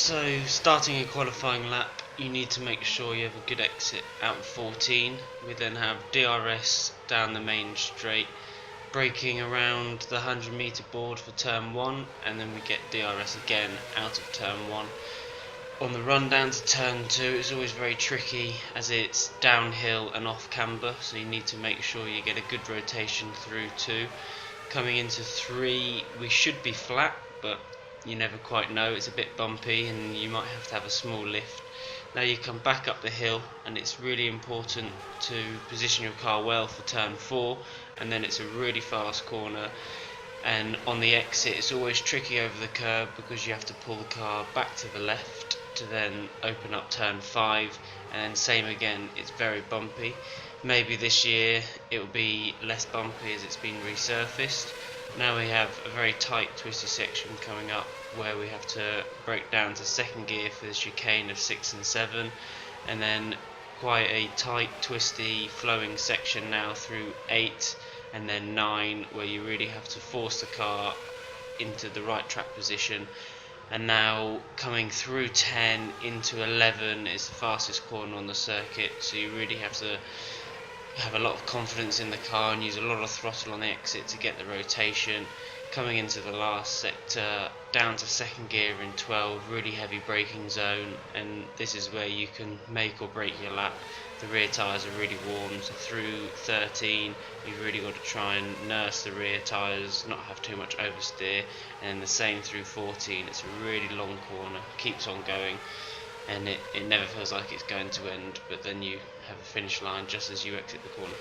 So starting a qualifying lap, you need to make sure you have a good exit out of 14. We then have DRS down the main straight, braking around the 100-meter board for turn 1, and then we get DRS again out of turn 1. On the run down to turn 2, it's always very tricky as it's downhill and off camber, so you need to make sure you get a good rotation through 2. Coming into 3, we should be flat, but you never quite know. It's a bit bumpy and you might have to have a small lift. Now you come back up the hill, and it's really important to position your car well for turn 4, and then it's a really fast corner, and on the exit it's always tricky over the curb because you have to pull the car back to the left to then open up turn 5, and then same again, it's very bumpy. Maybe this year it will be less bumpy as it's been resurfaced. Now we have a very tight twisty section coming up where we have to brake down to second gear for the chicane of 6 and 7, and then quite a tight twisty flowing section now through 8 and then 9, where you really have to force the car into the right track position. And now coming through 10 into 11 is the fastest corner on the circuit, so you really have to have a lot of confidence in the car and use a lot of throttle on the exit to get the rotation. Coming into the last sector, down to second gear in 12, really heavy braking zone, and this is where you can make or break your lap. The rear tyres are really warm, so through 13 you've really got to try and nurse the rear tyres, not have too much oversteer, and the same through 14. It's a really long corner, keeps on going, and it never feels like it's going to end, but then you have a finish line just as you exit the corner.